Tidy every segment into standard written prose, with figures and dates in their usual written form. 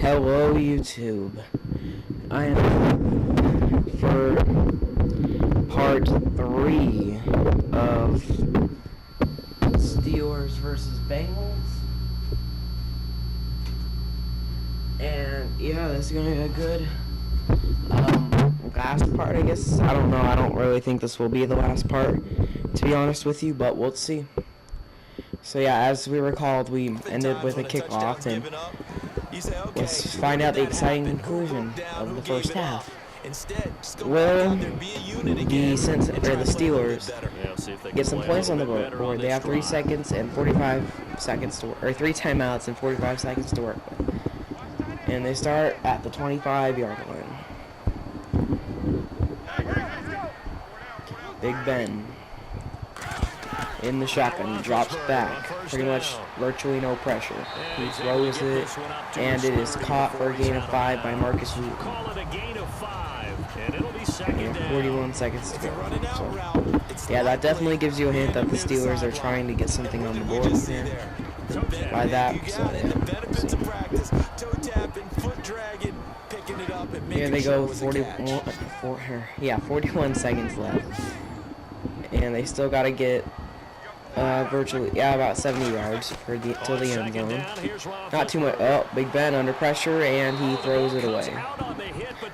Hello YouTube. I am for part 3 of Steelers versus Bengals. And yeah, this is gonna be a good last part, I guess. I don't know, I don't really think this will be the last part, to be honest with you, but we'll see. So yeah, as we recalled, we ended with a kickoff, and let's find out the exciting conclusion of the first half. Will the Steelers get some points on the board? They have 3 seconds and 45 seconds to work, or 3 timeouts and 45 seconds to work with. And they start at the 25-yard line. Big Ben in the shotgun, he drops back, pretty much virtually no pressure. He throws it, and it is caught for a gain of 5 by Marcus Wheaton. And 41 seconds to go. So, yeah, that definitely gives you a hint that the Steelers are trying to get something on the board here. By that, so yeah. Here they go, 41 seconds left. And they still got to get about 70 yards to the end zone. Not too much. Oh, Big Ben under pressure, and he throws it away.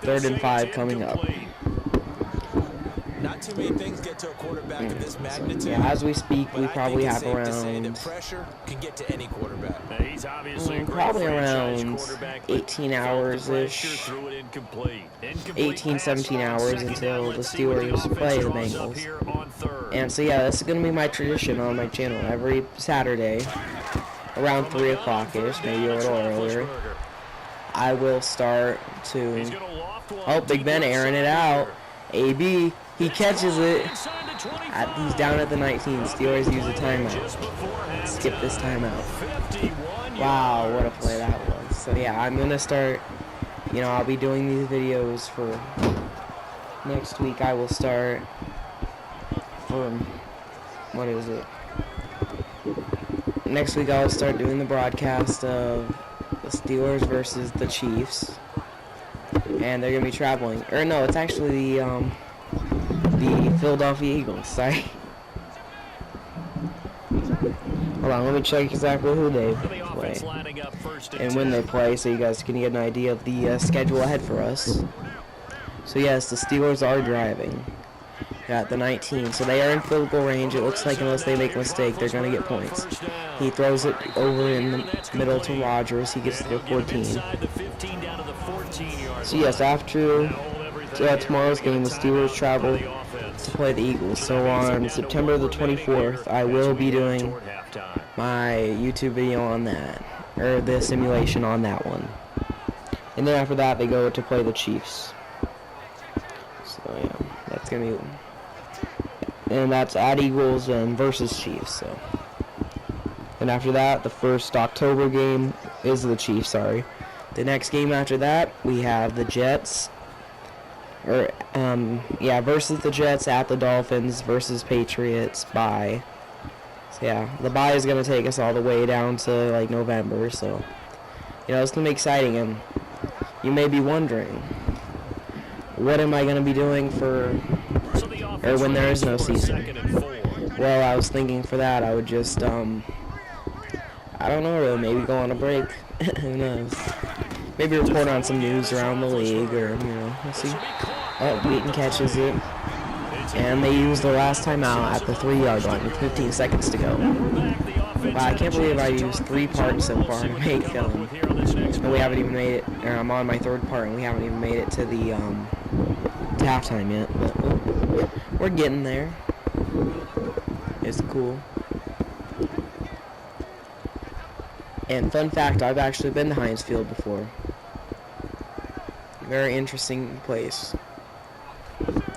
3rd and 5 coming up. Not too many things get to a quarterback of this magnitude. So, yeah, as we speak, we probably have around pressure can get to any quarterback. Probably around 18 hours-ish, 18, 17 hours until the Steelers play the Bengals. And so yeah, this is going to be my tradition on my channel. Every Saturday, around 3 o'clock-ish, maybe a little earlier, I will start to... Oh, Big Ben airing it out. AB, he catches it. He's down at the 19. Steelers use a timeout. Skip this timeout. Wow, what a play that was. So yeah, I'm going to start, I'll be doing these videos for next week. I will start from, what is it? Next week I'll start doing the broadcast of the Steelers versus the Chiefs. And they're going to be traveling. Or no, it's actually the Philadelphia Eagles, sorry. Hold on, let me check exactly who they play and when they play, so you guys can get an idea of the schedule ahead for us. So yes, the Steelers are driving at the 19, so they are in field goal range. It looks like unless they make a mistake, they're going to get points. He throws it over in the middle to Rodgers. He gets to the 14. So yes, after tomorrow's game, the Steelers travel to play the Eagles. So on September the 24th, I will be doing my YouTube video on that, or the simulation on that one. And then after that, they go to play the Chiefs. So yeah, that's gonna be, and that's at Eagles and versus Chiefs. So, and after that, the first October game is the Chiefs. Sorry, the next game after that, we have the Jets. Versus the Jets, at the Dolphins, versus Patriots, bye. So yeah, the bye is going to take us all the way down to like November, so it's going to be exciting. And you may be wondering, what am I going to be doing when there is no season? Well, I was thinking for that I would just I don't know, really, maybe go on a break. Who knows? Maybe report on some news around the league, or we'll see. Oh, Wheaton catches it. And they use the last timeout at the 3-yard line with 15 seconds to go. Wow, I can't believe I used 3 parts so far to make film. And we haven't even made it, or I'm on my 3rd part, and we haven't even made it to the halftime yet. But we're getting there. It's cool. And fun fact, I've actually been to Heinz Field before. Very interesting place.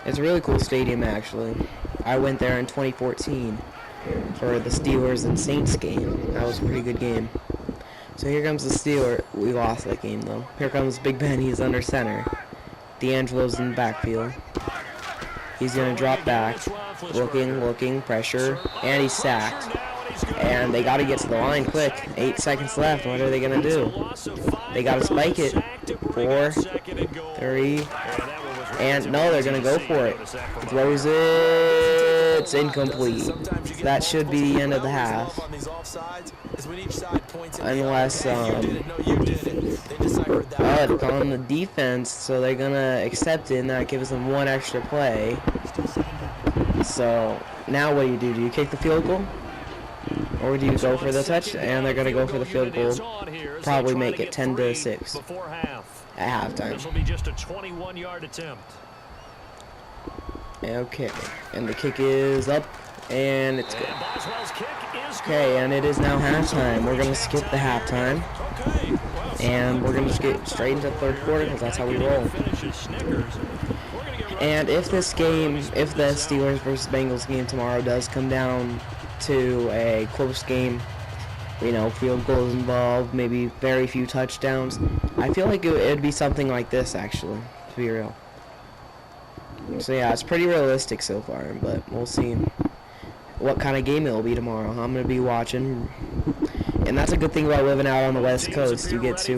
It's a really cool stadium, actually. I went there in 2014 for the Steelers and Saints game. That was a pretty good game. So here comes the Steelers. We lost that game, though. Here comes Big Ben. He's under center. D'Angelo's in the backfield. He's going to drop back. Looking, pressure. And he's sacked. And they got to get to the line quick. 8 seconds left. What are they going to do? They got to spike it. 4, 3, and no, they're going to go for it. Throws it. It's incomplete. That should be the end of the half. Unless, it's on the defense, so they're going to accept it, and that gives them 1 extra play. So, now what do? Do you kick the field goal? Or do you go for the touch? And they're going to go for the field goal. Probably make it 10-6 at halftime. This will be just a 21-yard attempt. Okay, and the kick is up, and it's good. Okay, and it is now halftime. We're going to skip the halftime, and we're going to just get straight into the third quarter because that's how we roll. And if this game, if the Steelers versus Bengals game tomorrow does come down to a close game, you know, field goals involved, maybe very few touchdowns, I feel like it would be something like this, actually, to be real. So yeah, it's pretty realistic so far, but we'll see what kind of game it will be tomorrow. I'm going to be watching, and that's a good thing about living out on the West Coast. You get to,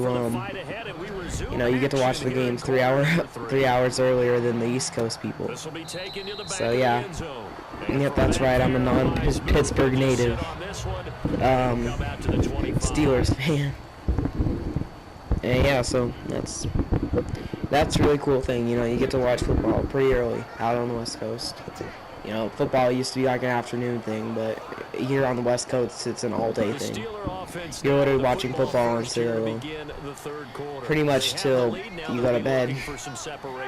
you know, you get to watch the games 3 hours earlier than the East Coast people. So yeah, yep, that's right. I'm a non-Pittsburgh native, Steelers fan. And yeah, so that's a really cool thing. You know, you get to watch football pretty early out on the West Coast. You know, football used to be like an afternoon thing, but here on the West Coast, it's an all-day thing. You're literally watching football until pretty much till you go to bed,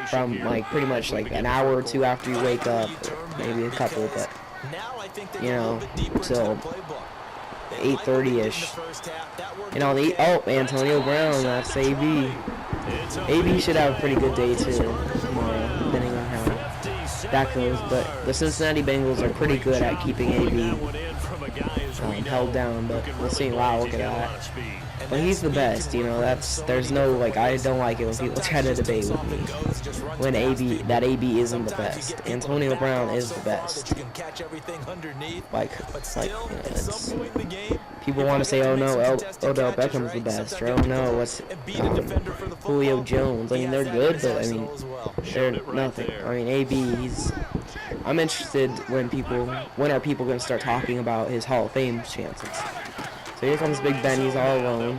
from like pretty much like an hour or 2 after you wake up, or maybe a couple, but you know, till 8:30ish. You know, Antonio Brown, that's AB. AB should have a pretty good day too tomorrow, depending on how that goes. But the Cincinnati Bengals are pretty good at keeping AB held down. But we'll see. Wow, look at that. But he's the best, you know. There's no, like, I don't like it when people try to debate with me when AB isn't the best. Antonio Brown is the best. Like you know, it's, people want to say, oh no, Odell Beckham's the best, or oh no, what's Julio Jones. I mean, they're good, but I mean, they're nothing. I mean, AB, I'm interested when are people going to start talking about his Hall of Fame chances. So here comes Big Ben. He's all alone.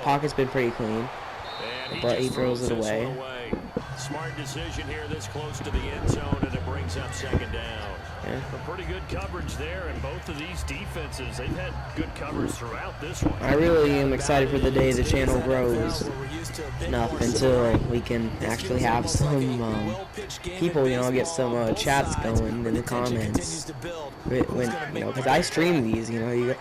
Pocket's been pretty clean, but he throws it away. Smart decision here this close to the end zone, and it brings up second down. Yeah. A pretty good coverage there, and both of these defenses, they've had good coverage throughout this one. I really am excited for the day the channel grows enough until we can actually have some people, you know, get some chats going in the comments. When you know, because I stream these, you know,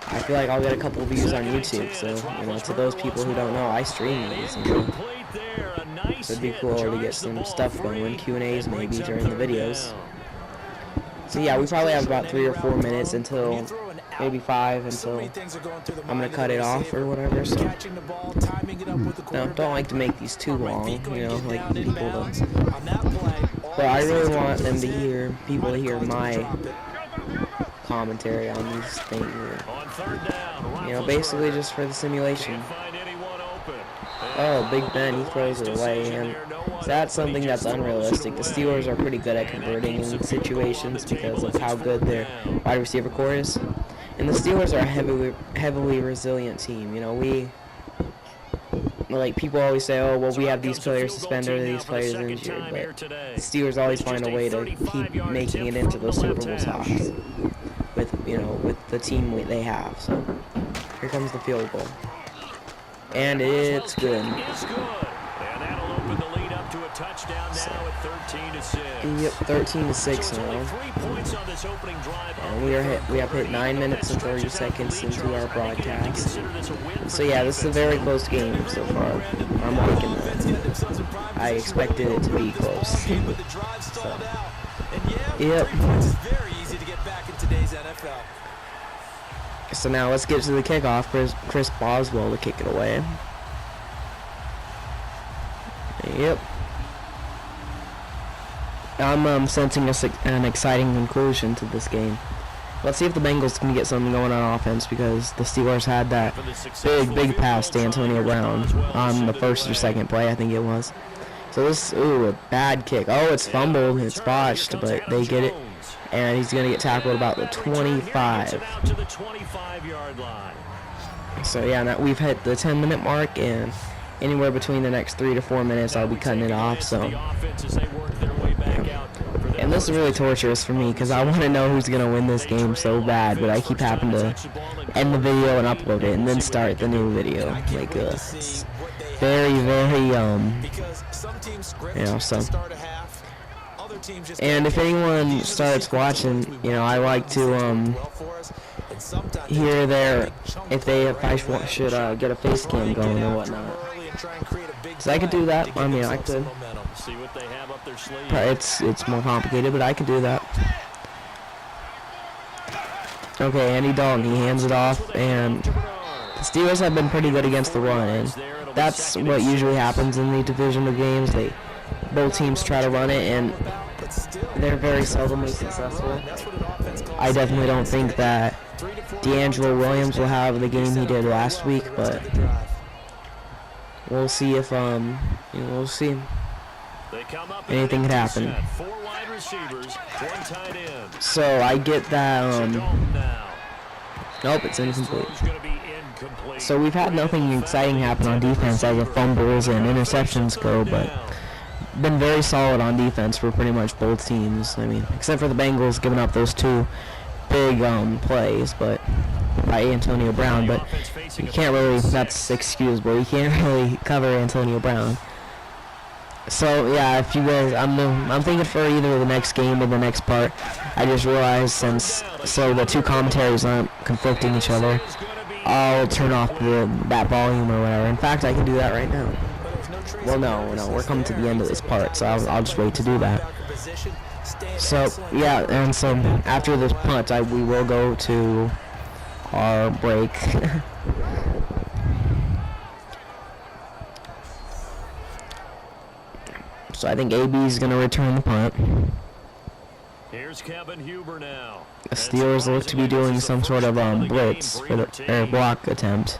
I feel like I'll get a couple of views on YouTube. So, you know, to those people who don't know, I stream these. You know. So it'd be cool to get some stuff going, Q&As maybe during the videos. So yeah, we probably have about 3 or 4 minutes until maybe 5 until I'm gonna cut it off or whatever. So no, don't like to make these too long, you know, like people don't. But I really want people to hear my commentary on these things. You know, basically just for the simulation. Oh, Big Ben, he throws it away, and that's something that's unrealistic. The Steelers are pretty good at converting in situations because of how good their wide receiver core is. And the Steelers are a heavily resilient team. You know, like people always say, oh, well, we have these players suspended or these players injured, but the Steelers always find a way to keep making it into those Super Bowl talks with the team they have. So here comes the field goal. And it's good. And that'll open the lead up to a touchdown now at 13-6. Yep, 13-6 now. And we have hit 9 minutes and 30 seconds into our broadcast. So yeah, this is a very close game so far. I'm liking that. I expected it to be close. So, yep. So now let's get to the kickoff. Chris Boswell to kick it away. Yep. I'm sensing an exciting conclusion to this game. Let's see if the Bengals can get something going on offense, because the Steelers had that big pass to Antonio Brown on the first or second play, I think it was. So this, ooh, a bad kick. Oh, it's fumbled, it's botched, but they get it. And he's going to get tackled about the 25. So yeah, now we've hit the 10-minute mark, and anywhere between the next 3 to 4 minutes, I'll be cutting it off. So, and this is really torturous for me, because I want to know who's going to win this game so bad, but I keep having to end the video and upload it, and then start the new video. Like, it's very, you know, so. And if anyone starts watching, you know, I like to hear if I should get a face cam going or whatnot. So I could do that. I mean, I could. It's more complicated, but I could do that. Okay, Andy Dalton, he hands it off, and the Steelers have been pretty good against the run, and that's what usually happens in the divisional games. Both teams try to run it, and they're very seldomly successful. I definitely don't think that D'Angelo Williams will have the game he did last week, but we'll see if we'll see. Anything could happen. So I get that nope, it's incomplete. So we've had nothing exciting happen on defense as the fumbles and interceptions go, but been very solid on defense for pretty much both teams. I mean, except for the Bengals giving up those 2 big plays, but by Antonio Brown. But you can't really. That's excusable. You can't really cover Antonio Brown. So yeah, if you guys, I'm thinking for either the next game or the next part. I just realized so the 2 commentaries aren't conflicting each other, I'll turn off that volume or whatever. In fact, I can do that right now. Well, no, we're coming to the end of this part, so I'll just wait to do that. So, yeah, and so after this punt, we will go to our break. So I think AB is going to return the punt. Here's Kevin Huber now. The Steelers look to be doing some sort of blitz for the block attempt.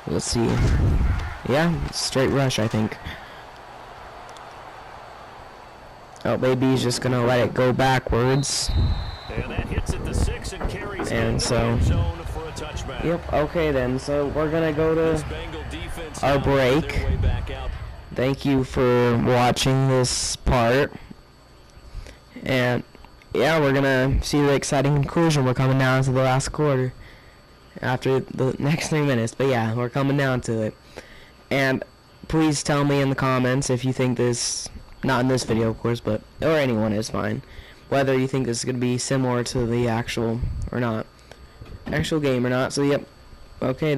Let's see. Yeah, straight rush, I think. Oh, AB's just gonna let it go backwards. And that hits at the 6 and carries and so, for a touchback. Yep. Okay then. So we're gonna go to our break. Thank you for watching this part. And yeah, we're gonna see the exciting conclusion. We're coming down to the last quarter after the next 3 minutes. But yeah, we're coming down to it. And please tell me in the comments if you think this, not in this video of course, but, or anyone is fine, whether you think this is going to be similar to the actual game or not. So yep, okay then.